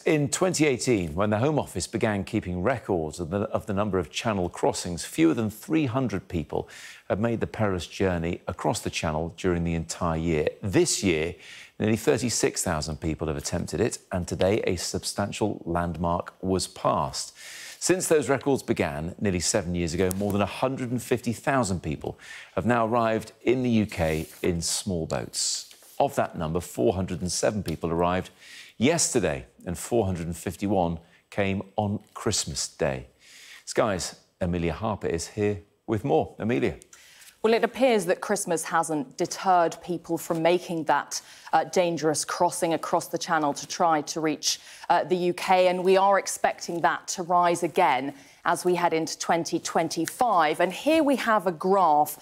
in 2018, when the Home Office began keeping records of the number of Channel crossings, fewer than 300 people have made the perilous journey across the Channel during the entire year. This year, nearly 36,000 people have attempted it, and today a substantial landmark was passed. Since those records began nearly 7 years ago, more than 150,000 people have now arrived in the UK in small boats. Of that number, 407 people arrived yesterday and 451 came on Christmas Day. Sky's Amelia Harper is here with more. Amelia. Well, it appears that Christmas hasn't deterred people from making that dangerous crossing across the Channel to try to reach the UK, and we are expecting that to rise again as we head into 2025. And here we have a graph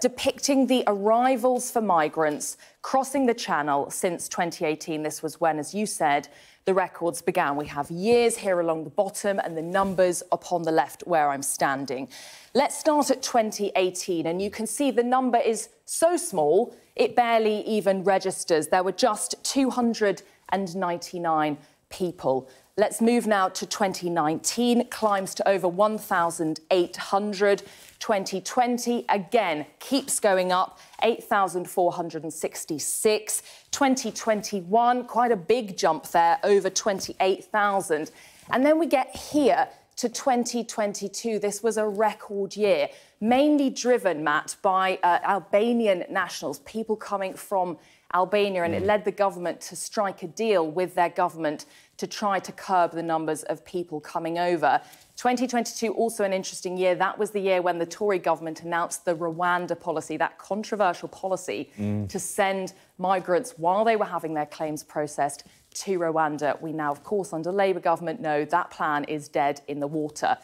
depicting the arrivals for migrants crossing the Channel since 2018. This was when, as you said, the records began. We have years here along the bottom and the numbers upon the left where I'm standing. Let's start at 2018, and you can see the number is so small, it barely even registers. There were just 299 people. Let's move now to 2019, climbs to over 1,800. 2020, again, keeps going up, 8,466. 2021, quite a big jump there, over 28,000. And then we get here to 2022. This was a record year, mainly driven, Matt, by Albanian nationals, people coming from Albania, and it led the government to strike a deal with their government to try to curb the numbers of people coming over. 2022, also an interesting year. That was the year when the Tory government announced the Rwanda policy, that controversial policy to send migrants while they were having their claims processed to Rwanda. We now, of course, under Labour government, know that plan is dead in the water.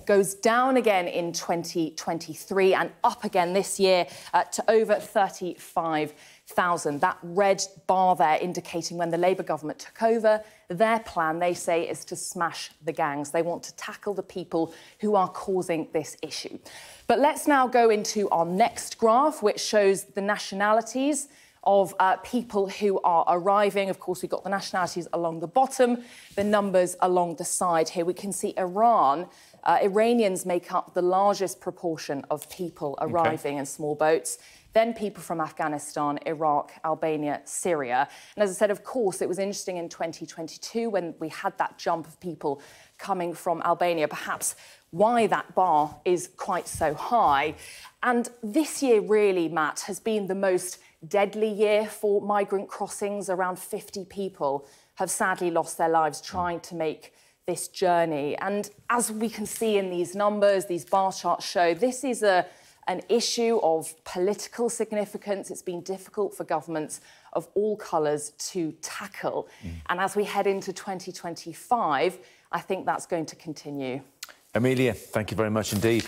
Goes down again in 2023 and up again this year to over 35,000. That red bar there indicating when the Labour government took over, their plan, they say, is to smash the gangs. They want to tackle the people who are causing this issue. But let's now go into our next graph, which shows the nationalities of people who are arriving. Of course, we've got the nationalities along the bottom, the numbers along the side here. We can see Iran. Iranians make up the largest proportion of people arriving in small boats. Then people from Afghanistan, Iraq, Albania, Syria. And as I said, of course, it was interesting in 2022 when we had that jump of people coming from Albania, perhaps why that bar is quite so high. And this year, really, Matt, has been the most deadly year for migrant crossings. Around 50 people have sadly lost their lives trying to make this journey. And as we can see in these numbers, these bar charts show, this is an issue of political significance. It's been difficult for governments of all colours to tackle. And as we head into 2025, I think that's going to continue. Amelia, thank you very much indeed.